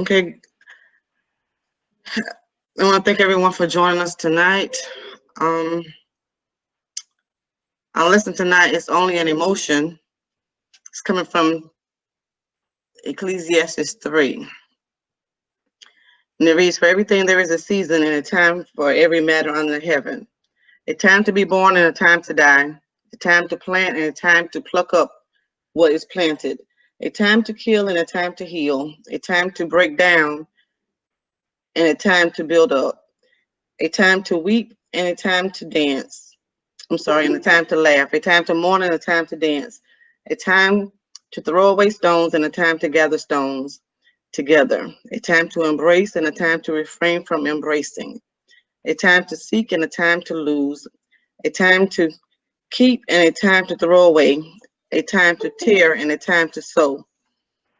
Okay, I want to thank everyone for joining us tonight. Um, our lesson tonight is only an emotion. It's coming from Ecclesiastes 3. And it reads, "For everything there is a season and a time for every matter under heaven. A time to be born and a time to die. A time to plant and a time to pluck up what is planted. A time to kill and a time to heal. A time to break down and a time to build up. A time to weep and a time to dance. I'm sorry, and a time to laugh. A time to mourn and a time to dance. A time to throw away stones and a time to gather stones together. A time to embrace and a time to refrain from embracing. A time to seek and a time to lose. A time to keep and a time to throw away. A time to tear and a time to sow.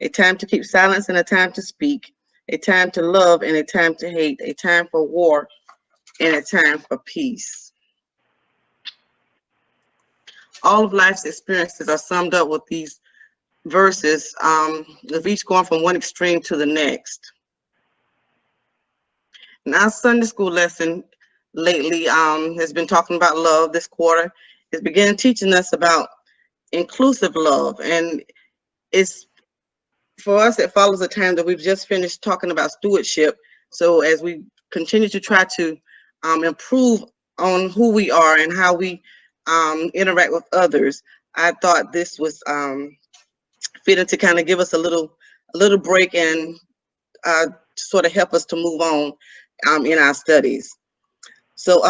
A time to keep silence and a time to speak. A time to love and a time to hate. A time for war and a time for peace." All of life's experiences are summed up with these verses, of each going from one extreme to the next. And our Sunday school lesson lately has been talking about love. This quarter is beginning teaching us about inclusive love. And it's for us, it follows a time that we've just finished talking about stewardship. So as we continue to try to improve on who we are and how we interact with others, I thought this was fitting to kind of give us a little break and sort of help us to move on in our studies. So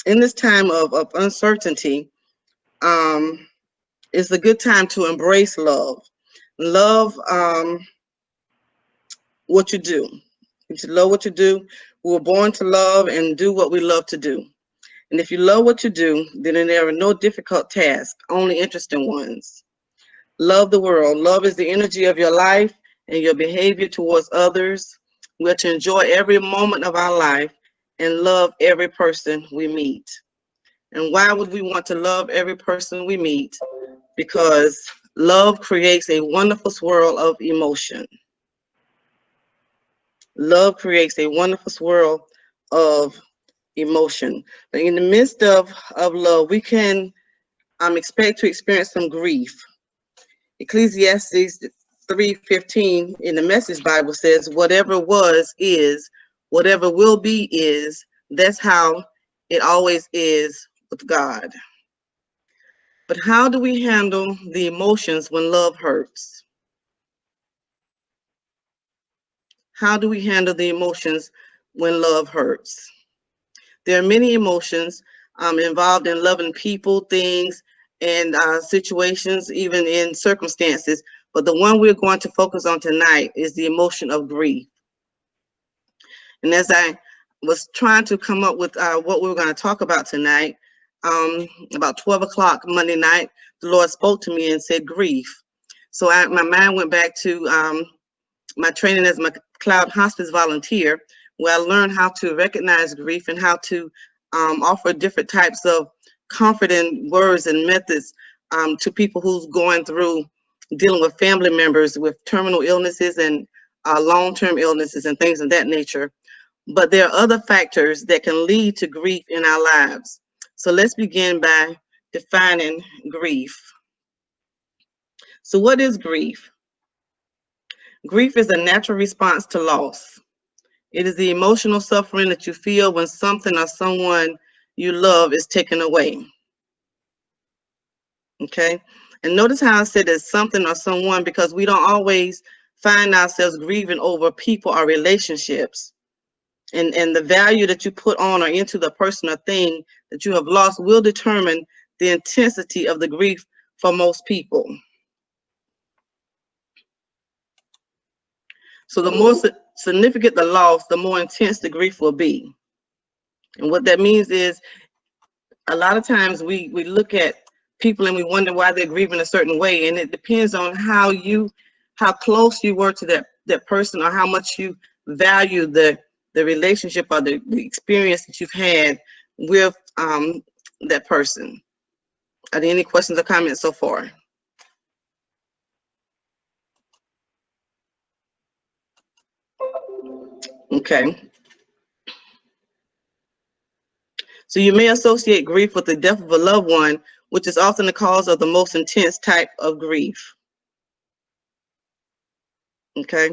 in this time of uncertainty, um, it's a good time to embrace love. Love what you do. You should love what you do. We were born to love and do what we love to do. And if you love what you do, then there are no difficult tasks, only interesting ones. Love the world. Love is the energy of your life and your behavior towards others. We are to enjoy every moment of our life and love every person we meet. And why would we want to love every person we meet? Because love creates a wonderful swirl of emotion. Love creates a wonderful swirl of emotion. But in the midst of love, we can expect to experience some grief. Ecclesiastes 3:15 in the Message Bible says, "Whatever was is, whatever will be is." That's how it always is with God. But how do we handle the emotions when love hurts? How do we handle the emotions when love hurts? There are many emotions involved in loving people, things, and situations, even in circumstances. But the one we're going to focus on tonight is the emotion of grief. And as I was trying to come up with what we were going to talk about tonight, about 12 o'clock Monday night, the Lord spoke to me and said, grief. So my mind went back to my training as my cloud hospice volunteer, where I learned how to recognize grief and how to offer different types of comforting words and methods to people who's going through dealing with family members with terminal illnesses and long-term illnesses and things of that nature. But there are other factors that can lead to grief in our lives. So let's begin by defining grief. So what is grief? Grief is a natural response to loss. It is the emotional suffering that you feel when something or someone you love is taken away. Okay? And notice how I said it's something or someone, because we don't always find ourselves grieving over people or relationships. And the value that you put on or into the person or thing that you have lost will determine the intensity of the grief for most people. So the more significant the loss, the more intense the grief will be. And what that means is a lot of times we look at people and we wonder why they're grieving a certain way. And it depends on how close you were to that person, or how much you value the relationship or the experience that you've had with that person. Are there any questions or comments so far? Okay. So you may associate grief with the death of a loved one, which is often the cause of the most intense type of grief. Okay.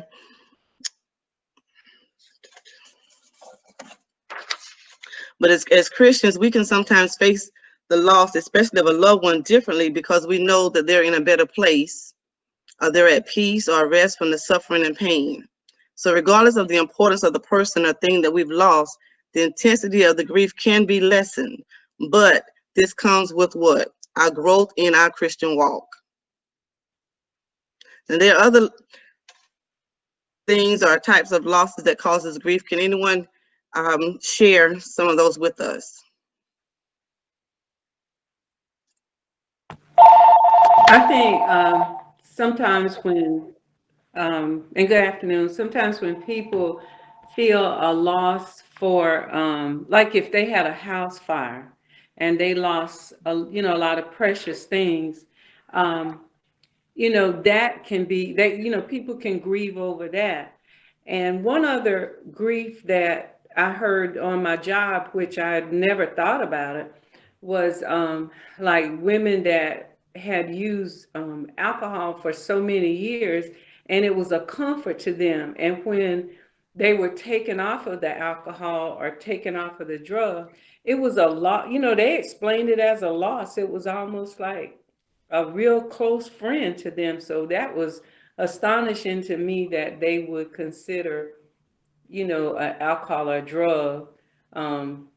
But as Christians, we can sometimes face the loss, especially of a loved one, differently because we know that they're in a better place, or they're at peace or rest from the suffering and pain. So regardless of the importance of the person or thing that we've lost, the intensity of the grief can be lessened. But this comes with what? Our growth in our Christian walk. And there are other things or types of losses that causes grief. Can anyone share some of those with us? I think sometimes when, and good afternoon, sometimes when people feel a loss for, like if they had a house fire and they lost, a lot of precious things, um, that can be, that, people can grieve over that. And one other grief that I heard on my job, which I had never thought about it, was like women that had used alcohol for so many years, and it was a comfort to them. And when they were taken off of the alcohol or taken off of the drug, it was a lot. They explained it as a loss. It was almost like a real close friend to them. So that was astonishing to me that they would consider, alcohol or drug um,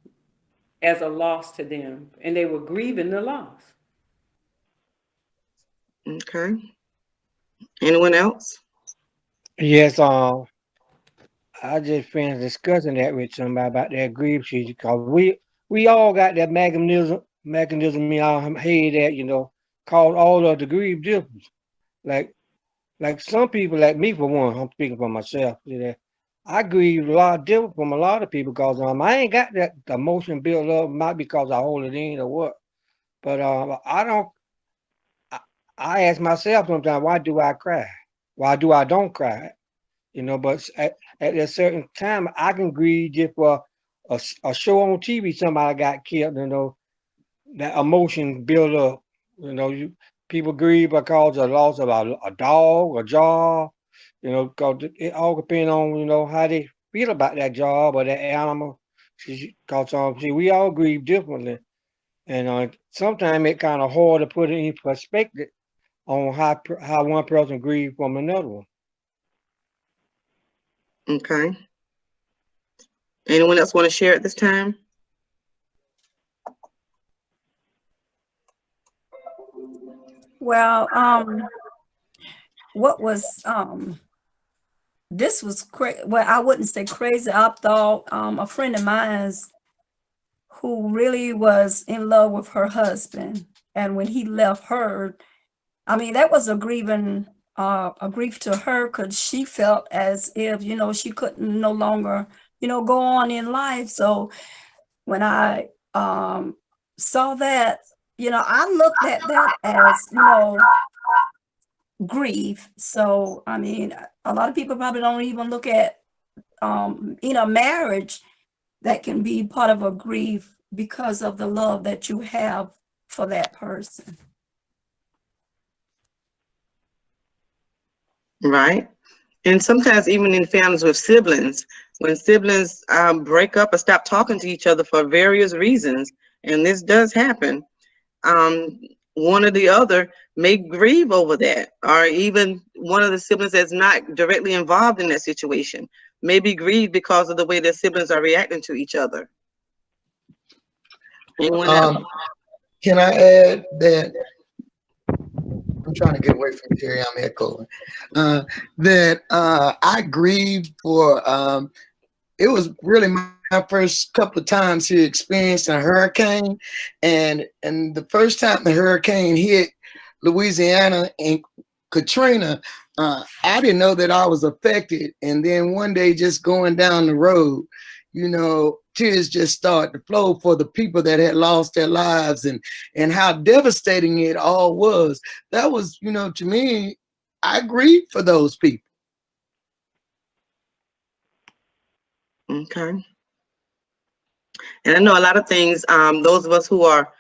as a loss to them, and they were grieving the loss. Okay. Anyone else? Yes, I just finished discussing that with somebody about that grief sheet because we all got that mechanism in our head that cause all of the grief difference. Like like some people, like me for one, I'm speaking for myself. I grieve a lot different from a lot of people because I ain't got that emotion built up. Might because I hold it in or what, but I don't. I, I ask myself sometimes, why do I cry? Why do I don't cry? But at a certain time, I can grieve just for a show on TV, somebody got killed, that emotion build up. People grieve because of the loss of a dog, a job, because it all depends on, how they feel about that job or that animal. Because see, we all grieve differently. And sometimes it's kind of hard to put it in perspective on how one person grieves from another one. Okay. Anyone else want to share at this time? Well, what was this was crazy. Well, I wouldn't say crazy. I thought a friend of mine's who really was in love with her husband, and when he left her, I mean that was a grief to her because she felt as if she couldn't no longer go on in life. So when I saw that, I looked at that as grief. So, I mean, a lot of people probably don't even look at, marriage that can be part of a grief because of the love that you have for that person. Right. And sometimes even in families with siblings, when siblings break up or stop talking to each other for various reasons, and this does happen, um, one or the other may grieve over that, or even one of the siblings that's not directly involved in that situation may be grieved because of the way their siblings are reacting to each other. Anyone else? Can I add that I'm trying to get away from Terry? I'm echoing. That I grieved for. It was really my first couple of times here experiencing a hurricane, and the first time the hurricane hit Louisiana and Katrina, I didn't know that I was affected. And then one day, just going down the road, tears just started to flow for the people that had lost their lives and how devastating it all was. That was, to me, I grieved for those people. Okay. And I know a lot of things, those of us who are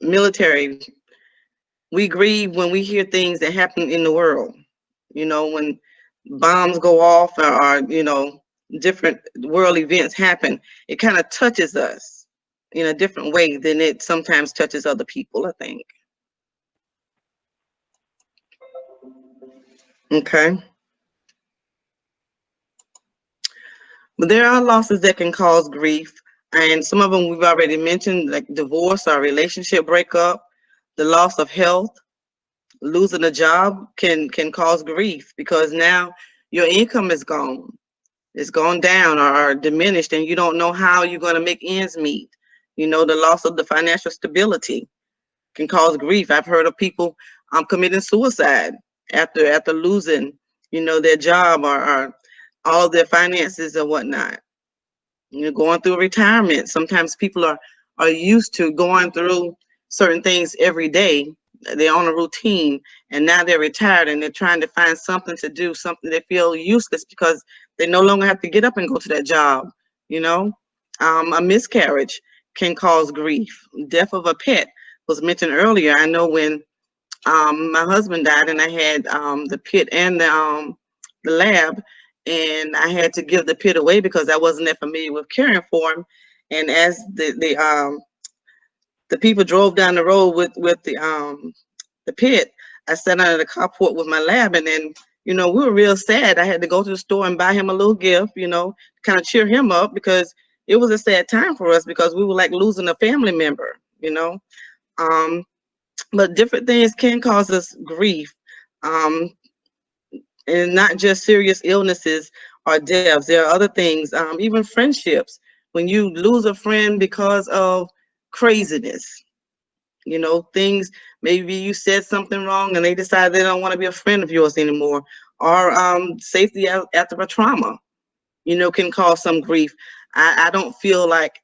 military, we grieve when we hear things that happen in the world. When bombs go off, or different world events happen, it kind of touches us in a different way than it sometimes touches other people, I think. Okay. But there are losses that can cause grief, and some of them we've already mentioned, like divorce or relationship breakup, the loss of health. Losing a job can cause grief because now your income is gone. It's gone down or diminished, and you don't know how you're going to make ends meet. The loss of the financial stability can cause grief. I've heard of people committing suicide after losing, their job, or all of their finances and whatnot. Going through retirement. Sometimes people are used to going through certain things every day. They're on a routine, and now they're retired and they're trying to find something to do, something they feel useless because they no longer have to get up and go to that job. You know, a miscarriage can cause grief. Death of a pet was mentioned earlier. I know when my husband died, and I had the pit and the lab, and I had to give the pit away because I wasn't that familiar with caring for him. And as the people drove down the road with the pit, I sat under the carport with my lab, and then we were real sad. I had to go to the store and buy him a little gift, kind of cheer him up, because it was a sad time for us because we were like losing a family member. Um, but different things can cause us grief, um, and not just serious illnesses or deaths. There are other things, even friendships. When you lose a friend because of craziness, things, maybe you said something wrong and they decide they don't want to be a friend of yours anymore, or safety after a trauma, can cause some grief. I don't feel like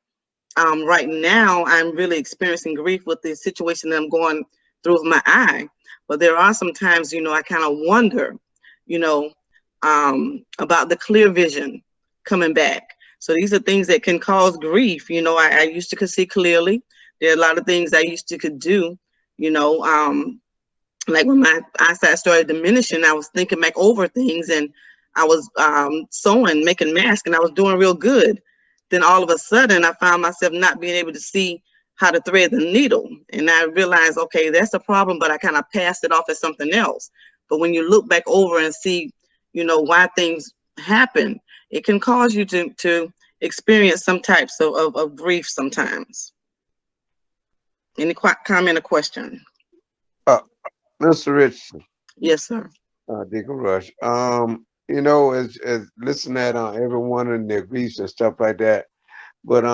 right now I'm really experiencing grief with the situation that I'm going through with my eye. But there are some times, I kind of wonder, you know, about the clear vision coming back. So these are things that can cause grief. I used to could see clearly. There are a lot of things I used to could do, you know, like when my eyesight started diminishing, I was thinking back over things, and I was sewing, making masks, and I was doing real good. Then all of a sudden, I found myself not being able to see how to thread the needle. And I realized, okay, that's a problem, but I kind of passed it off as something else. But when you look back over and see, why things happen, it can cause you to experience some types of grief sometimes. Any comment or question? Uh, Mr. Richardson, Yes, sir. Deacon Rush. As listen at everyone and their griefs and stuff like that. But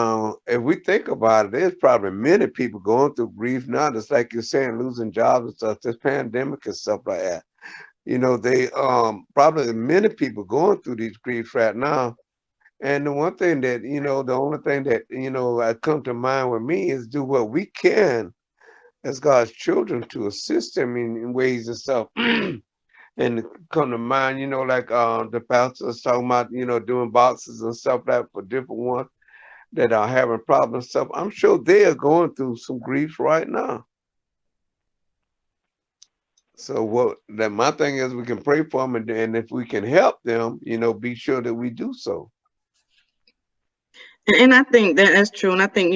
if we think about it, there's probably many people going through grief now. Just like you're saying, losing jobs and stuff, this pandemic and stuff like that. They probably many people going through these griefs right now. And the one thing that, the only thing that, I come to mind with me is do what we can as God's children to assist them in ways and stuff. And come to mind, like the pastors talking about, doing boxes and stuff like for different ones that are having problems and stuff. I'm sure they are going through some grief right now. So my thing is we can pray for them, and if we can help them, be sure that we do so. And I think that's true. And I think,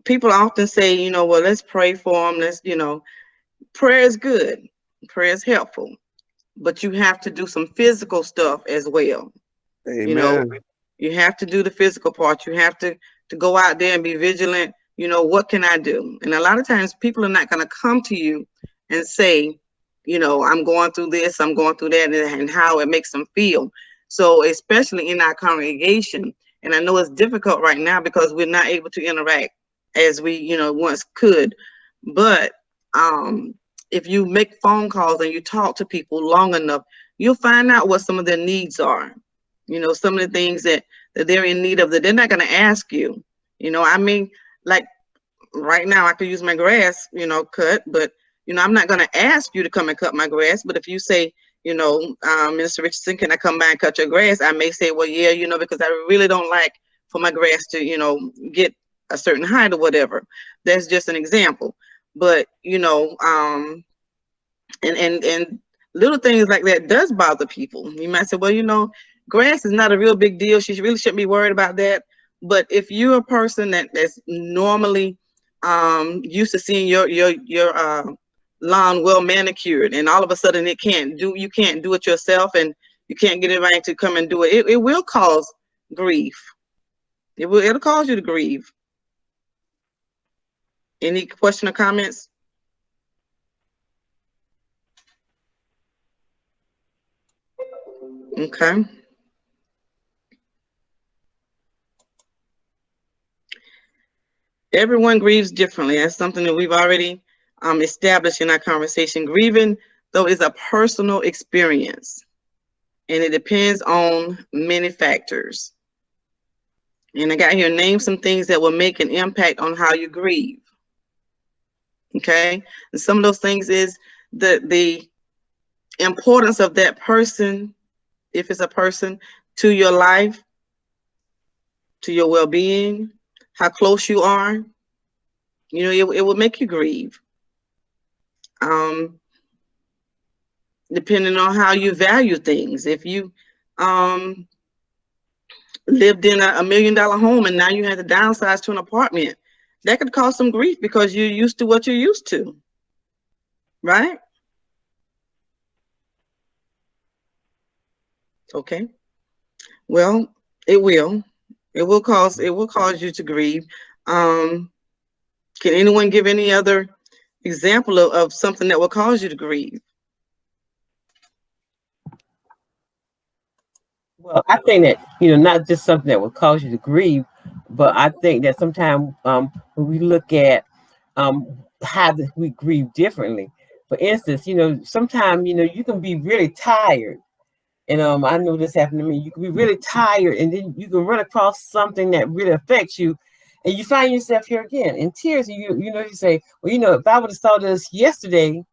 people often say, well, let's pray for them. Prayer is good. Prayer is helpful. But you have to do some physical stuff as well. Amen. You have to do the physical part. You have to go out there and be vigilant. What can I do? And a lot of times people are not going to come to you and say, I'm going through this, I'm going through that, and how it makes them feel. So especially in our congregation, and I know it's difficult right now because we're not able to interact as we, once could. But if you make phone calls and you talk to people long enough, you'll find out what some of their needs are. Some of the things that they're in need of that they're not going to ask you. Like right now I could use my grass, cut, but I'm not going to ask you to come and cut my grass. But if you say, Mr. Richardson, can I come by and cut your grass? I may say, well, yeah, because I really don't like for my grass to, get a certain height or whatever. That's just an example. But, and little things like that does bother people. You might say, well, grass is not a real big deal. She really shouldn't be worried about that. But if you're a person that's normally used to seeing your lawn well manicured, and all of a sudden you can't do it yourself, and you can't get anybody to come and do it, it will cause grief. It'll cause you to grieve. Any question or comments? Okay. Everyone grieves differently. That's something that we've already established in our conversation. Grieving, though, is a personal experience, and it depends on many factors. And I got here, name some things that will make an impact on how you grieve. Okay, and some of those things is the importance of that person, if it's a person, to your life, to your well-being, how close you are. It will make you grieve. Depending on how you value things. If you lived in a $1 million home and now you had to downsize to an apartment, that could cause some grief because you're used to what you're used to, right? Okay. Well, it will cause you to grieve. Can anyone give any other example of something that will cause you to grieve? Well, I think that, not just something that will cause you to grieve, but I think that sometimes when we look at how we grieve differently. For instance, sometimes, you can be really tired. And I know this happened to me. You can be really tired, and then you can run across something that really affects you, and you find yourself here again in tears. And you say, well, if I would have saw this yesterday,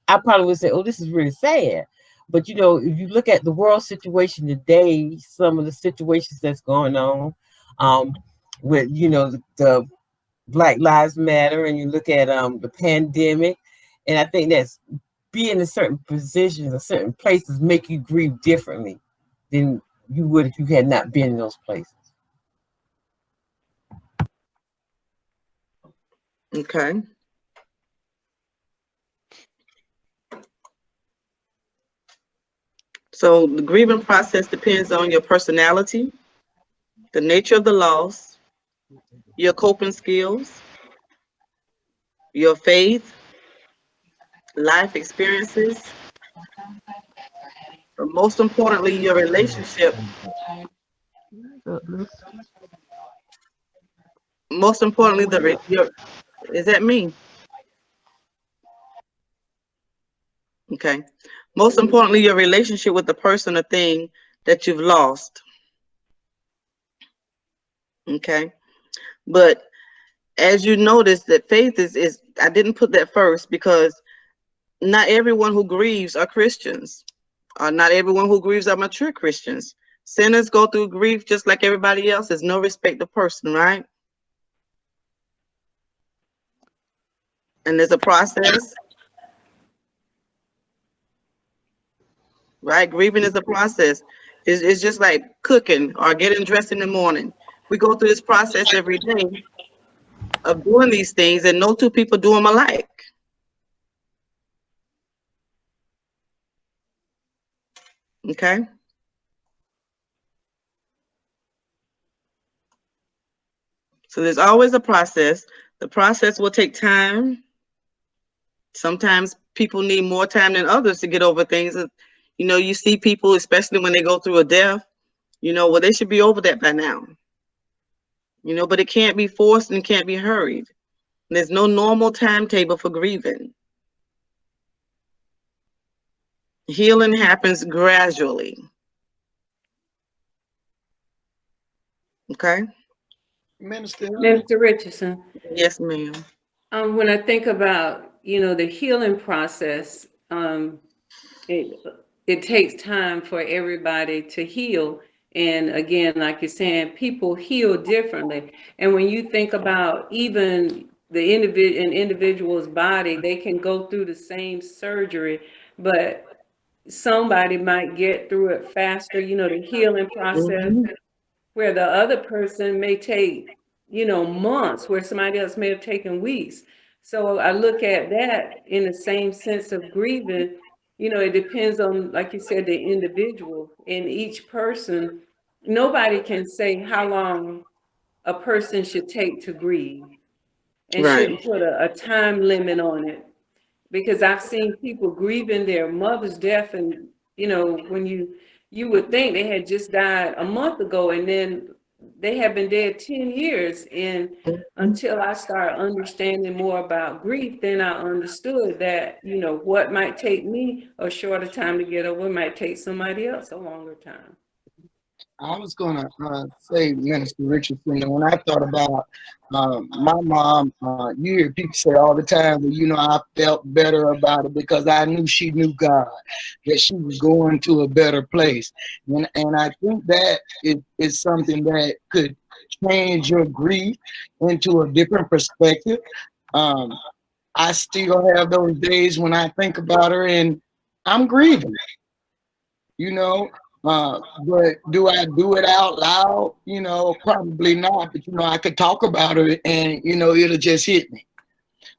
I probably would say, oh, this is really sad. But if you look at the world situation today, some of the situations that's going on, with the Black Lives Matter, and you look at the pandemic, and I think that's being in certain positions or certain places make you grieve differently than you would if you had not been in those places. Okay. So the grieving process depends on your personality, the nature of the loss, your coping skills, your faith, life experiences, but most importantly, your relationship. Most importantly, is that me? Okay. Most importantly, your relationship with the person or thing that you've lost. Okay. But as you notice, that faith is I didn't put that first because not everyone who grieves are Christians. Not everyone who grieves are mature Christians. Sinners go through grief just like everybody else. There's no respect of person, right? And there's a process, right? Grieving is a process. It's just like cooking or getting dressed in the morning. We go through this process every day of doing these things, and no two people do them alike. Okay. So there's always a process. The process will take time. Sometimes people need more time than others to get over things. You see people, especially when they go through a death, well, they should be over that by now. But it can't be forced and can't be hurried. There's no normal timetable for grieving. Healing happens gradually. Okay? Minister. Mr. Richardson, Yes, ma'am. when I think about, the healing process, it takes time for everybody to heal. And again, like you're saying, people heal differently. And when you think about even an individual's body, they can go through the same surgery, but somebody might get through it faster, the healing process, Mhm. where the other person may take, months, where somebody else may have taken weeks. So I look at that in the same sense of grieving. It depends on, like you said, the individual and each person. Nobody can say how long a person should take to grieve and Right. shouldn't put a time limit on it, because I've seen people grieving their mother's death, and when you would think they had just died a month ago, and then they have been dead 10 years. And Mhm. until I started understanding more about grief, then I understood that what might take me a shorter time to get over might take somebody else a longer time. I was gonna say, Minister Richardson, that when I thought about my mom, you hear people say all the time, well, I felt better about it because I knew she knew God, that she was going to a better place. And I think that is something that could change your grief into a different perspective. Um, I still have those days when I think about her and I'm grieving, you know. But do I do it out loud? Probably not. But I could talk about it, and it'll just hit me.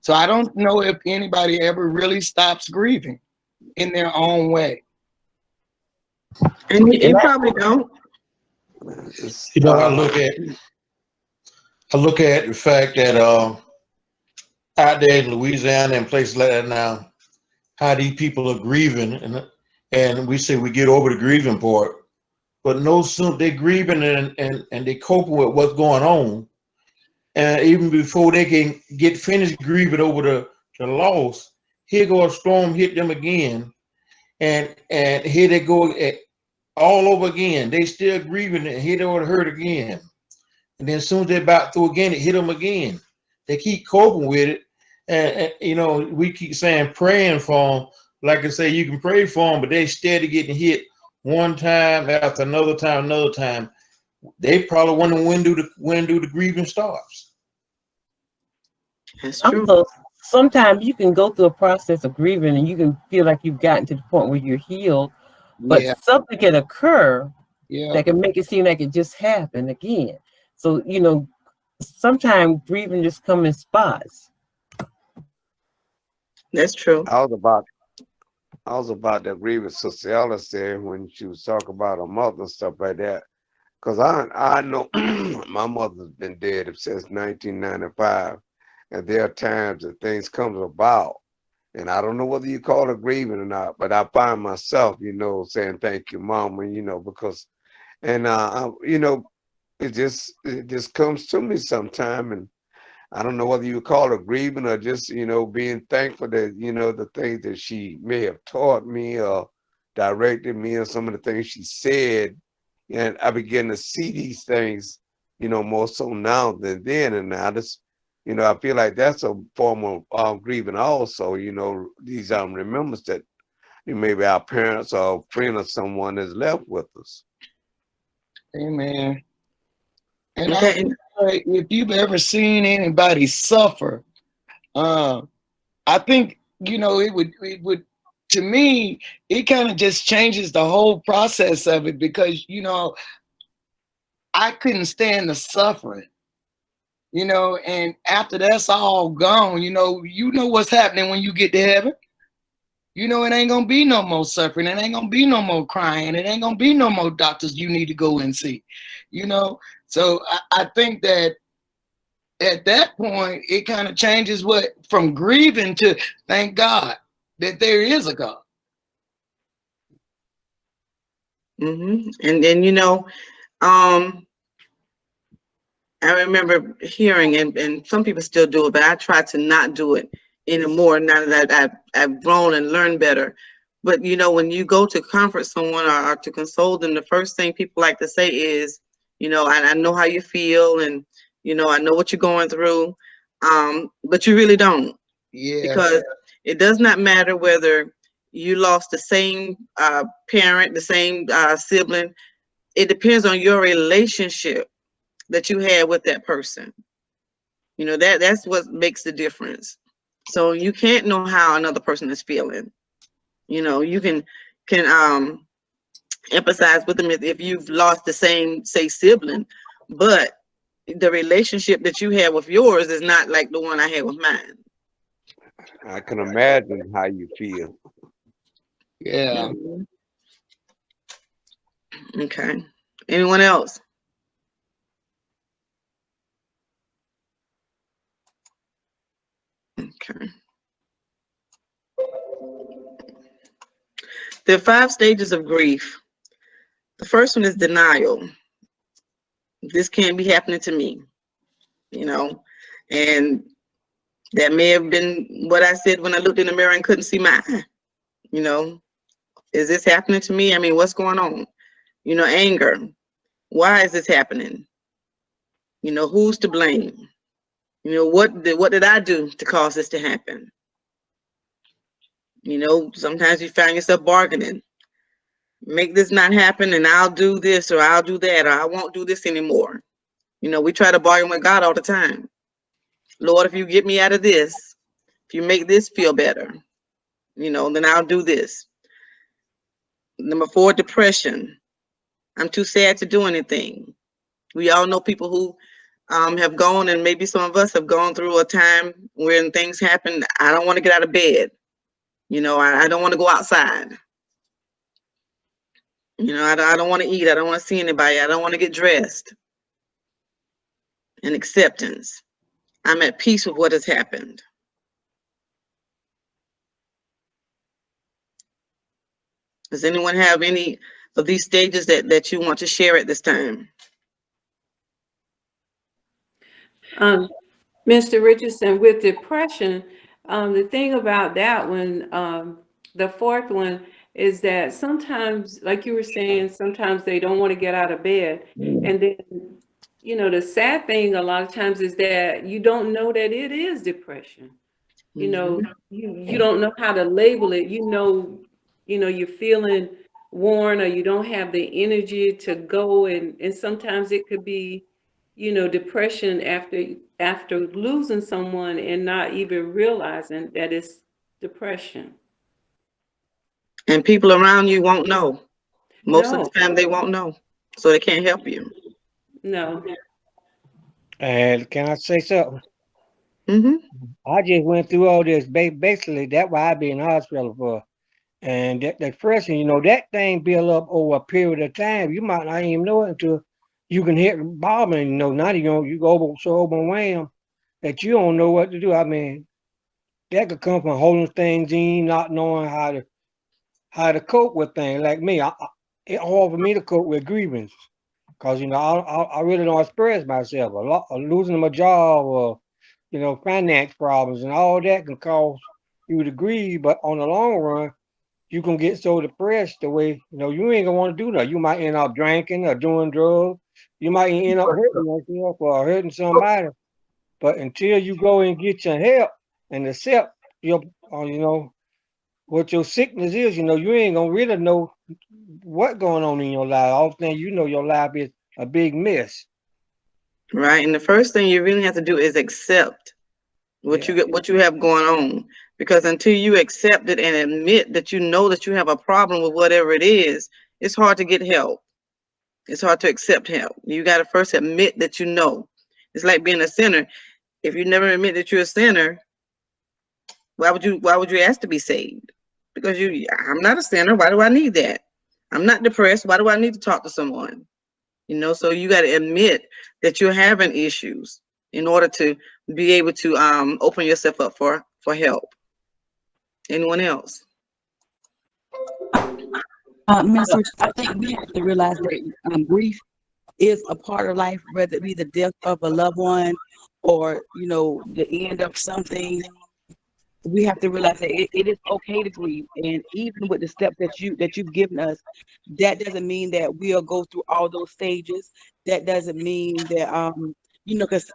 So I don't know if anybody ever really stops grieving in their own way. And And you probably don't. It's, You know, I look at the fact that out there in Louisiana and places like that now, how these people are grieving, and we say we get over the grieving part, but no sooner they're grieving and they coping with what's going on, and even before they can get finished grieving over the loss, here go a storm hit them again, and here they go all over again. They still grieving and here they would hurt again, and then as soon as they're about through again, it hit them again. They keep coping with it, and we keep saying praying for them. Like I say, you can pray for them, but they steady getting hit one time after another time, another time. They probably wonder when do the grieving stops. That's true. also, sometimes you can go through a process of grieving and you can feel like you've gotten to the point where you're healed, but Yeah, something can occur yeah. that can make it seem like it just happened again. So, sometimes grieving just comes in spots. That's true. I was about to agree with Sister Ellis there when she was talking about her mother and stuff like that. Because I know my mother's been dead since 1995. And there are times that things comes about. And I don't know whether you call it grieving or not, but I find myself, saying thank you, Mama, because, and, it just comes to me sometime. And I don't know whether you call it grieving or just, being thankful that, the things that she may have taught me or directed me or some of the things she said. And I begin to see these things, more so now than then. And I just, I feel like that's a form of grieving also, these remembrance that maybe our parents or a friend or someone has left with us. Amen. And Okay. if you've ever seen anybody suffer, I think it would to me it kind of just changes the whole process of it because I couldn't stand the suffering, and after that's all gone, what's happening when you get to heaven. It ain't gonna be no more suffering. It ain't gonna be no more crying. It ain't gonna be no more doctors you need to go and see. So I think that at that point, it kind of changes from grieving to thank God that there is a God. And then I remember hearing, and some people still do it, but I try to not do it anymore now that I've grown and learned better. But when you go to comfort someone or to console them, the first thing people like to say is, I know how you feel, and I know what you're going through, but you really don't, Yeah. because it does not matter whether you lost the same parent, the same sibling. It depends on your relationship that you had with that person. You know, that's what makes the difference. So you can't know how another person is feeling. You know, you can empathize with them if you've lost the same, say, sibling, but the relationship that you have with yours is not like the one I had with mine. I can imagine how you feel. Yeah. Mhm. Okay. Anyone else? Okay. There are 5 stages of grief. The first one is denial. This can't be happening to me, you know, and that may have been what I said when I looked in the mirror and couldn't see my eye. You know, is this happening to me? I mean, what's going on? You know, anger. Why is this happening? You know, who's to blame? You know, what did I do to cause this to happen? You know, sometimes you find yourself bargaining. Make this not happen and I'll do this or I'll do that or I won't do this anymore. You know, we try to bargain with God all the time. Lord, if you get me out of this, if you make this feel better, you know, then I'll do this. Number 4, depression. I'm too sad to do anything. We all know people who have gone, and maybe some of us have gone through a time when things happen. I don't want to get out of bed. You know, I don't want to go outside. You know, I don't want to eat. I don't want to see anybody. I don't want to get dressed. And acceptance. I'm at peace with what has happened. Does anyone have any of these stages that you want to share at this time? Mr. Richardson, with depression, the thing about that one, the fourth one, is that sometimes, like you were saying, sometimes they don't want to get out of bed. And then, you know, the sad thing a lot of times is that you don't know that it is depression. You know, you don't know how to label it. You know, you're feeling worn or you don't have the energy to go, and sometimes it could be, you know, depression after losing someone and not even realizing that it's depression. And people around you won't know. Most of the No, time they won't know. So they can't help you. no. And can I say something? Hmm. I just went through all this. Basically, that's why I be in the hospital for. And that depression, you know, that thing build up over a period of time. You might not even know it until you can hit the bottom. And, you know, now you go so overwhelmed that you don't know what to do. I mean, that could come from holding things in, not knowing how to cope with things. Like me, it's hard for me to cope with grievance because, you know, I really don't express myself. A lot of losing my job or, you know, finance problems and all that can cause you to grieve. But on the long run, you can get so depressed the way, you know, you ain't gonna want to do that. You might end up drinking or doing drugs. You might end up hurting yourself or hurting somebody. But until you go and get your help and accept your, you know, what your sickness is, you know, you ain't gonna really know what going on in your life. All the thing you know, your life is a big mess. Right. And the first thing you really have to do is accept Yeah. what you have going on. Because until you accept it and admit that you know that you have a problem with whatever it is, it's hard to get help. It's hard to accept help. You got to first admit that you know. It's like being a sinner. If you never admit that you're a sinner, why would you ask to be saved? Because I'm not a sinner. Why do I need that? I'm not depressed. Why do I need to talk to someone? You know, so you got to admit that you're having issues in order to be able to open yourself up for help. Anyone else? Minister, I think we have to realize that grief is a part of life, whether it be the death of a loved one or, you know, the end of something. We have to realize that it is okay to grieve, and even with the steps that you've given us, that doesn't mean that we'll go through all those stages. That doesn't mean that you know, because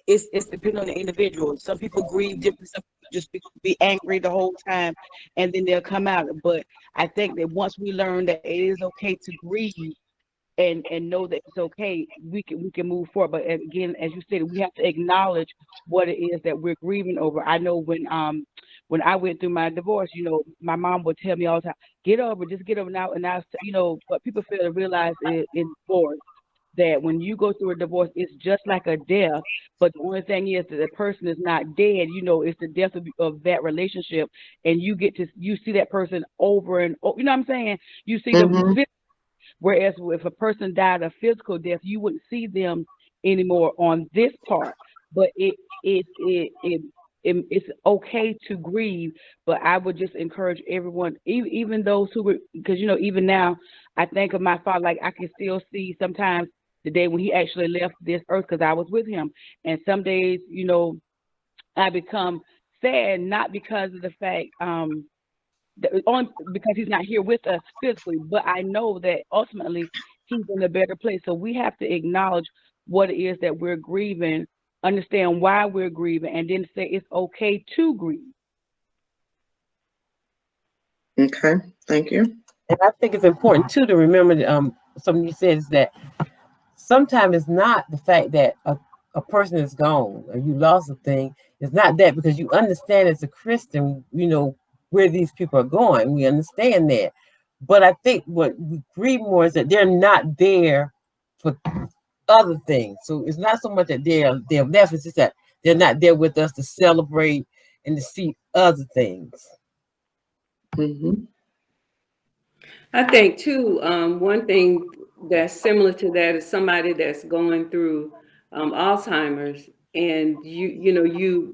it's depending on the individual. Some people grieve different. Some just be angry the whole time, and then they'll come out. But I think that once we learn that it is okay to grieve and know that it's okay, we can move forward. But again, as you said, we have to acknowledge what it is that we're grieving over. I know when I went through my divorce, my mom would tell me all the time, get over, just get over now. And now, what people fail to realize in divorce, that when you go through a divorce, it's just like a death. But the only thing is that the person is not dead. It's the death of that relationship, and you see that person over and over. You know what I'm saying? You see them. Mm-hmm. Whereas if a person died a physical death, you wouldn't see them anymore on this part. But it's okay to grieve. But I would just encourage everyone, even those who were, because even now, I think of my father, like I can still see sometimes the day when he actually left this earth, because I was with him. And some days, I become sad, not because of the fact only because he's not here with us physically, but I know that ultimately he's in a better place. So we have to acknowledge what it is that we're grieving, understand why we're grieving, and then say it's okay to grieve. Okay, thank you. And I think it's important too to remember that, something you said is that sometimes it's not the fact that a person is gone or you lost a thing. It's not that, because you understand as a Christian, where these people are going. We understand that. But I think what we grieve more is that they're not there for other things. So it's not so much that they're left, it's just that they're not there with us to celebrate and to see other things. Mm-hmm. I think too, one thing that's similar to that is somebody that's going through Alzheimer's, and you're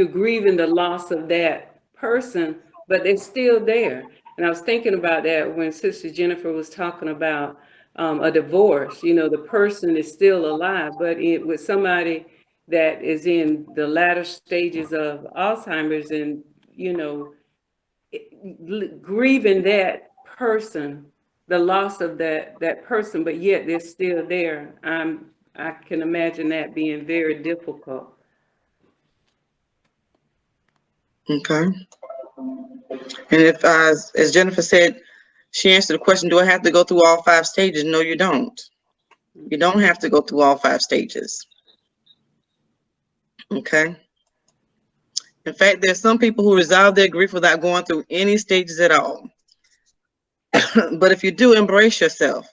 grieving the loss of that person, but they're still there. And I was thinking about that when Sister Jennifer was talking about a divorce. The person is still alive, but with somebody that is in the latter stages of Alzheimer's, and grieving that person, the loss of that person, but yet they're still there. I can imagine that being very difficult. Okay. And if, as Jennifer said, she answered the question, do I have to go through all 5 stages? No, you don't. You don't have to go through all 5 stages. Okay. In fact, there's some people who resolve their grief without going through any stages at all. But if you do, embrace yourself.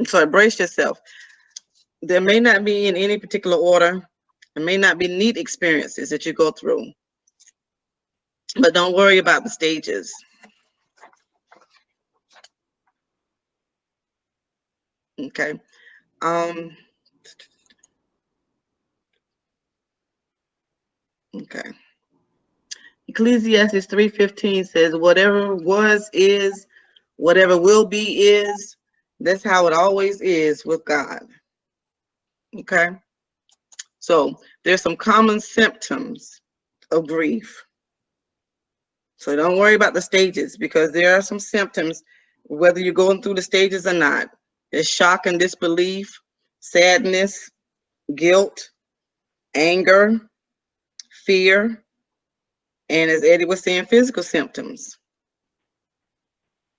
So embrace yourself. There may not be in any particular order. There may not be neat experiences that you go through. But don't worry about the stages. Okay. Okay. Ecclesiastes 3:15 says, whatever was is, whatever will be is. That's how it always is with God. Okay. So there's some common symptoms of grief. So don't worry about the stages, because there are some symptoms, whether you're going through the stages or not. There's shock and disbelief, sadness, guilt, anger, fear, and as Eddie was saying, physical symptoms.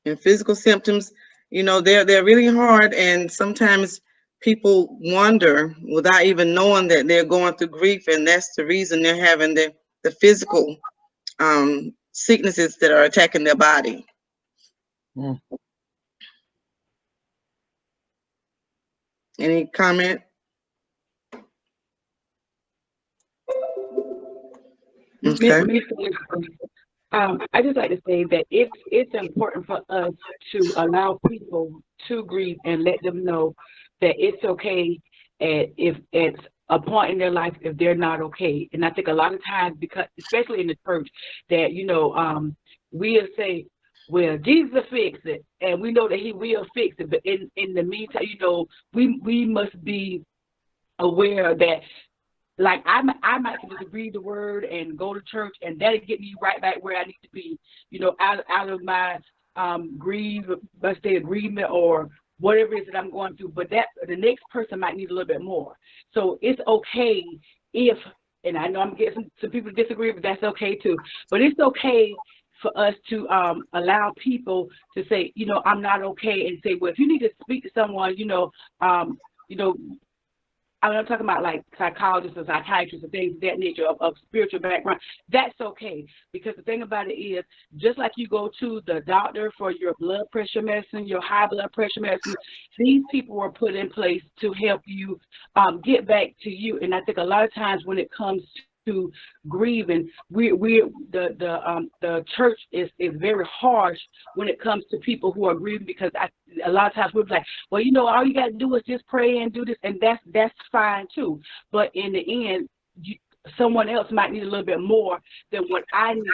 And physical symptoms, they're really hard, and sometimes people wonder without even knowing that they're going through grief, and that's the reason they're having the physical sicknesses that are attacking their body. Mm. Any comment? Okay. I just like to say that it's important for us to allow people to grieve and let them know that it's okay if it's a point in their life if they're not okay. And I think a lot of times, because especially in the church, that we'll say, well, Jesus will fix it, and we know that he will fix it. But in the meantime, we must be aware that, like, I might just read the word and go to church, and that'll get me right back where I need to be, out of my let's say agreement or whatever it is that I'm going through. But that the next person might need a little bit more. So it's okay if and I know I'm getting some people to disagree, but that's okay too. But it's okay for us to allow people to say, you know, I'm not okay, and say, well, if you need to speak to someone, you know, I'm talking about like psychologists or psychiatrists and things of that nature of spiritual background. That's okay, because the thing about it is, just like you go to the doctor for your blood pressure medicine, your high blood pressure medicine, these people were put in place to help you get back to you. And I think a lot of times when it comes to grieving, the church is very harsh when it comes to people who are grieving, because a lot of times we're like, well, you know, all you got to do is just pray and do this, and that's fine too. But in the end, someone else might need a little bit more than what I needed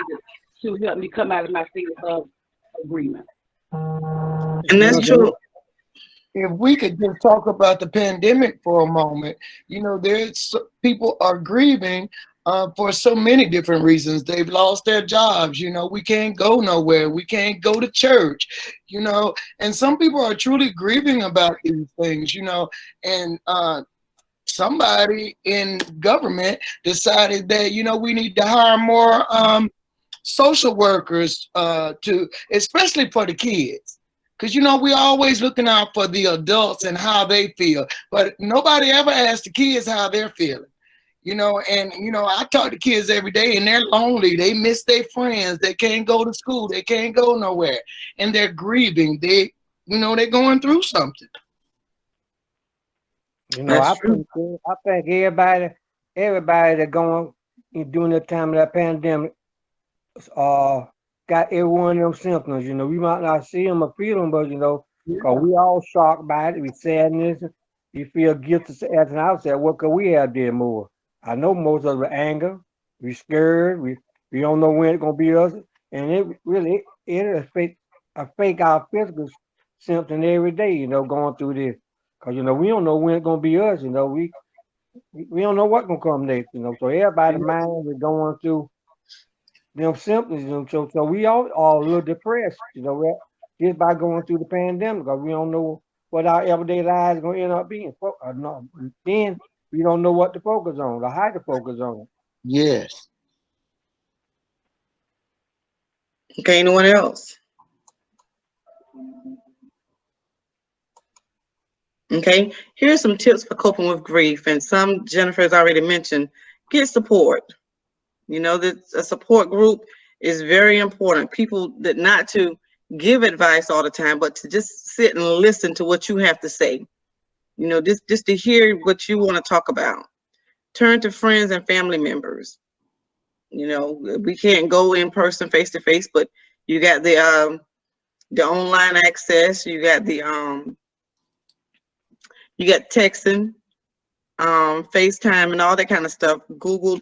to help me come out of my state of agreement. And that's true. If we could just talk about the pandemic for a moment, you know, people are grieving for so many different reasons. They've lost their jobs. You know, we can't go nowhere. We can't go to church, you know, and some people are truly grieving about these things, you know, and somebody in government decided that, you know, we need to hire more social workers especially for the kids. Because, you know, we're always looking out for the adults and how they feel, but nobody ever asks the kids how they're feeling. You know, and, you know, I talk to kids every day, and they're lonely. They miss their friends. They can't go to school. They can't go nowhere. And they're grieving. They're going through something. You know, I think everybody that going during the time of that pandemic got every one of them symptoms. You know, we might not see them or feel them, but, you know, because we all shocked by it. We sadness. You feel guilty as an outsider. What could we have did more? I know most of the anger. We scared. We don't know when it's gonna be us, and it really affect our physical symptoms every day. You know, going through this, because you know we don't know when it's gonna be us. You know, we don't know what's gonna come next. You know, so everybody's mind is going through them symptoms. You know, so we all are a little depressed. You know, just by going through the pandemic, because we don't know what our everyday lives are gonna end up being. Then we don't know what to focus on, or how to focus on. Yes. Okay, anyone else? Okay, here's some tips for coping with grief, and some Jennifer has already mentioned. Get support. You know, that a support group is very important. People that not to give advice all the time, but to just sit and listen to what you have to say. You know, just to hear what you want to talk about. Turn to friends and family members. You know, we can't go in person face to face, but you got the online access. You got texting, FaceTime, and all that kind of stuff. Google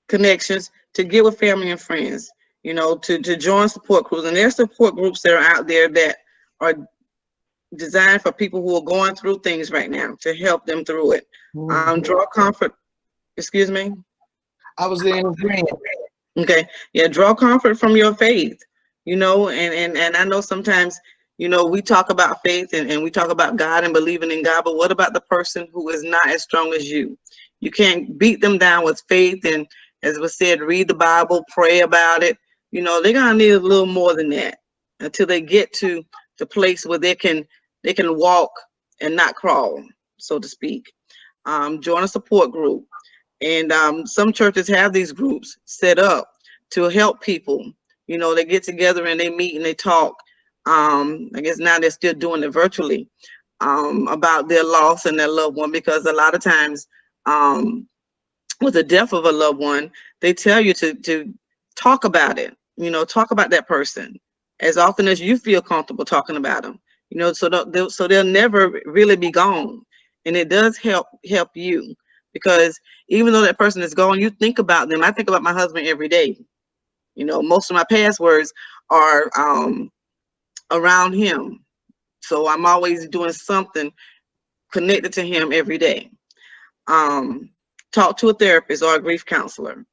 connections to get with family and friends. You know, to join support groups, and there's support groups that are out there that are designed for people who are going through things right now to help them through it. Draw comfort. Excuse me. I was in agreement. Okay. Yeah. Draw comfort from your faith. You know, and I know sometimes, you know, we talk about faith and we talk about God and believing in God, but what about the person who is not as strong as you? You can't beat them down with faith, and as was said, read the Bible, pray about it. You know, they're gonna need a little more than that until they get to the place where they can walk and not crawl, so to speak. Join a support group, and some churches have these groups set up to help people. You know, they get together and they meet and they talk. I guess now they're still doing it virtually, about their loss and their loved one, because a lot of times with the death of a loved one, they tell you to talk about it. You know, talk about that person as often as you feel comfortable talking about them. You know, so they'll never really be gone, and it does help you, because even though that person is gone, you think about them. I think about my husband every day. You know, most of my passwords are around him, so I'm always doing something connected to him every day. Talk to a therapist or a grief counselor.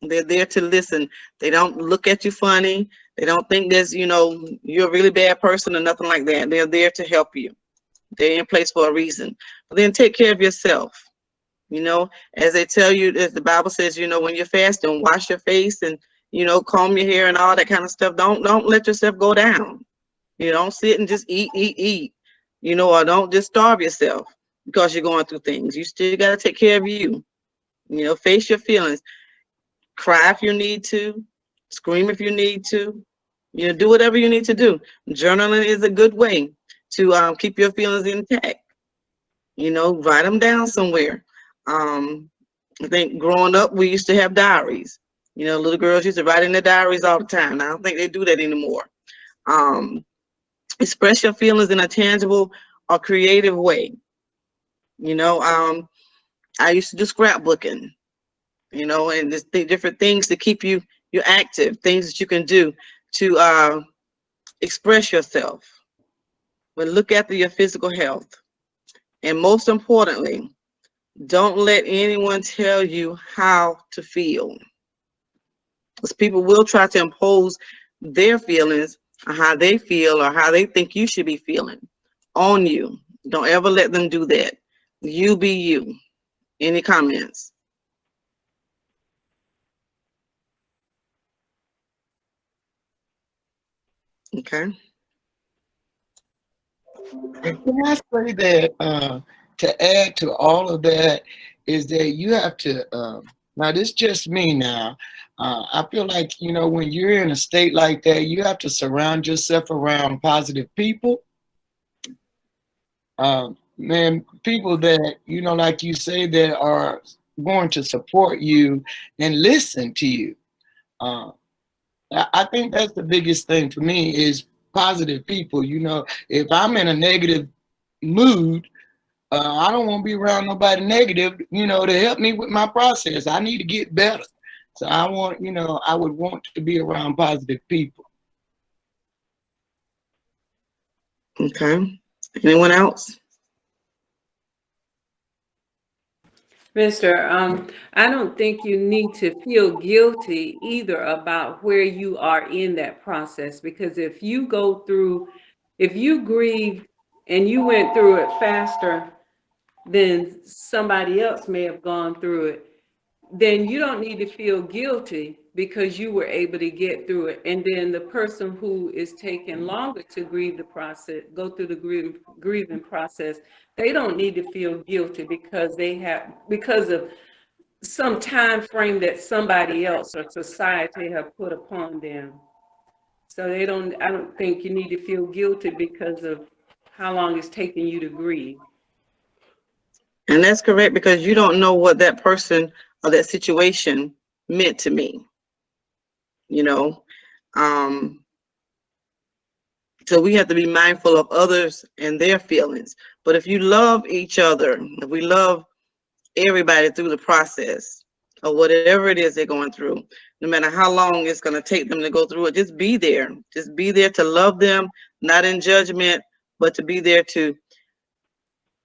They're there to listen. They don't look at you funny. They don't think there's, you know, you're a really bad person or nothing like that. They're there to help you. They're in place for a reason. But then take care of yourself. You know, as they tell you, as the Bible says, you know, when you're fasting, wash your face and, you know, comb your hair and all that kind of stuff. Don't let yourself go down. You don't sit and just eat, you know, or don't just starve yourself because you're going through things. You still got to take care of you. You know, face your feelings. Cry if you need to. Scream if you need to. You know, do whatever you need to do. Journaling is a good way to keep your feelings intact. You know, write them down somewhere. Um, I think growing up, we used to have diaries. You know, little girls used to write in their diaries all the time. Now, I don't think they do that anymore. Um, Express your feelings in a tangible or creative way. You know, I used to do scrapbooking, you know, and there's different things to keep you active, things that you can do to express yourself. But look after your physical health. And most importantly, don't let anyone tell you how to feel. Because people will try to impose their feelings or how they feel or how they think you should be feeling on you. Don't ever let them do that. You be you. Any comments? Okay. And can I say that to add to all of that is that you have to, now this is just me now. I feel like, you know, when you're in a state like that, you have to surround yourself around positive people. Man, people that, you know, like you say, that are going to support you and listen to you. Uh, I think that's the biggest thing for me is positive people. You know, if I'm in a negative mood, I don't want to be around nobody negative, you know, to help me with my process. I need to get better. So I want, you know, I would want to be around positive people. Okay. Anyone else? Mister, I don't think you need to feel guilty either about where you are in that process, because if you grieve and you went through it faster than somebody else may have gone through it, then you don't need to feel guilty because you were able to get through it. And then the person who is taking longer to grieve the process, go through the grieving process, they don't need to feel guilty because of some time frame that somebody else or society have put upon them. So I don't think you need to feel guilty because of how long it's taking you to grieve. And that's correct because you don't know what that person or that situation meant to me, you know. Um, so we have to be mindful of others and their feelings. But if you love each other, if we love everybody through the process or whatever it is they're going through, no matter how long it's going to take them to go through it, just be there. Just be there to love them, not in judgment, but to be there to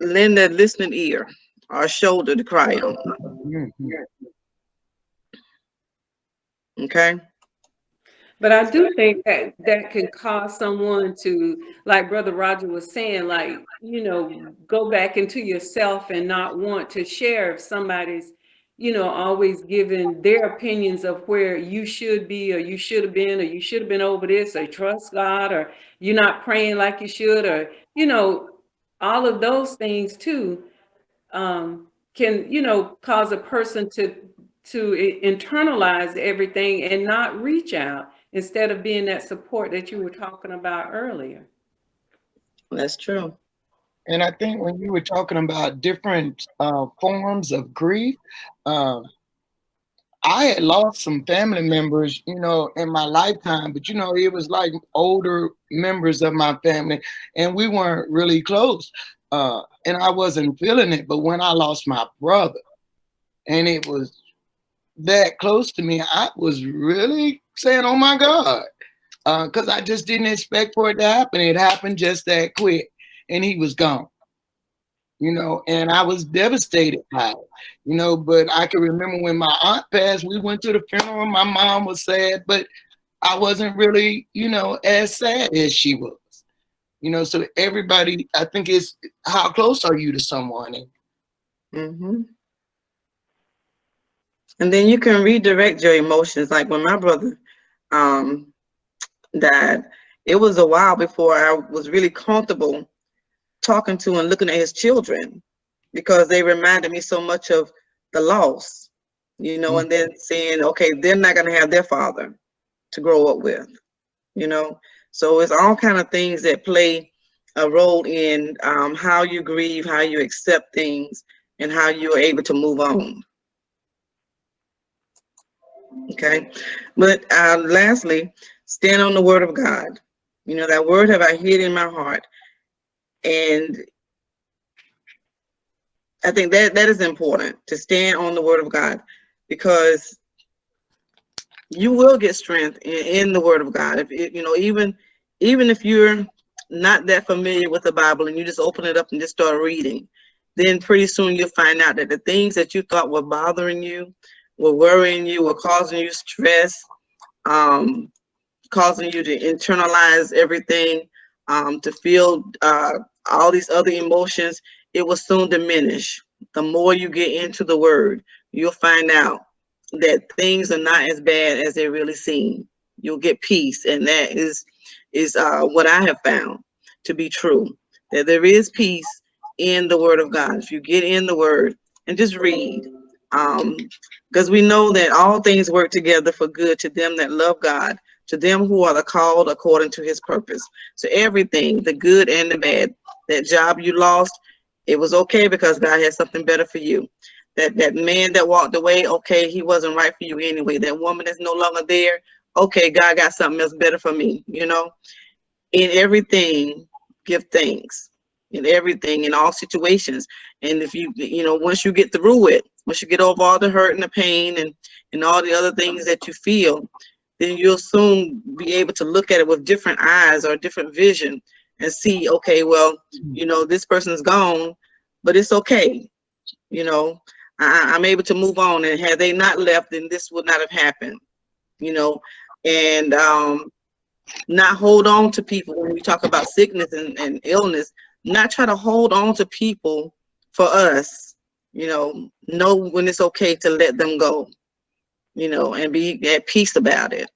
lend a listening ear or a shoulder to cry on. Mhm. Okay. But I do think that that can cause someone to, like Brother Roger was saying, like, go back into yourself and not want to share if somebody's, always giving their opinions of where you should be, or you should have been, or you should have been over this, or trust God, or you're not praying like you should, or, all of those things too, can, cause a person to internalize everything and not reach out instead of being that support that you were talking about earlier. That's true. And I think when you were talking about different forms of grief, uh, I had lost some family members, you know, in my lifetime, but you know, it was like older members of my family, and we weren't really close. And I wasn't feeling it. But when I lost my brother, and it was that close to me, I was really saying, "Oh my God," because I just didn't expect for it to happen. It happened just that quick, and he was gone. You know, and I was devastated by it, you know, but I can remember when my aunt passed, we went to the funeral, my mom was sad, but I wasn't really, you know, as sad as she was, you know, so everybody, I think it's how close are you to someone? Mm-hmm. And then you can redirect your emotions. Like when my brother um, died, it was a while before I was really comfortable talking to and looking at his children, because they reminded me so much of the loss, you know, and then saying, okay, they're not going to have their father to grow up with, you know. So it's all kind of things that play a role in how you grieve, how you accept things, and how you are able to move on. Okay. But lastly, stand on the word of God. You know, that word have I hid in my heart. And I think that is important, to stand on the word of God, because you will get strength in the word of God. If you know, even if you're not that familiar with the Bible and you just open it up and just start reading, then pretty soon you'll find out that the things that you thought were bothering you, were worrying you, were causing you stress, causing you to internalize everything, to feel all these other emotions, it will soon diminish. The more you get into the word, you'll find out that things are not as bad as they really seem. You'll get peace, and that is what I have found to be true. That there is peace in the Word of God. If you get in the Word and just read, because we know that all things work together for good to them that love God, to them who are the called according to His purpose. So everything, the good and the bad, that job you lost, it was okay because God had something better for you. That man that walked away, okay, he wasn't right for you anyway. That woman that's no longer there, okay, God got something else better for me, you know. In everything, give thanks. In everything, in all situations. And if you know, once you get through it, once you get over all the hurt and the pain and all the other things that you feel, then you'll soon be able to look at it with different eyes or different vision and see, okay, well, you know, this person's gone, but it's okay. You know, I'm able to move on, and had they not left, then this would not have happened, you know. And not hold on to people when we talk about sickness and illness, not try to hold on to people for us, you know when it's okay to let them go, you know, and be at peace about it.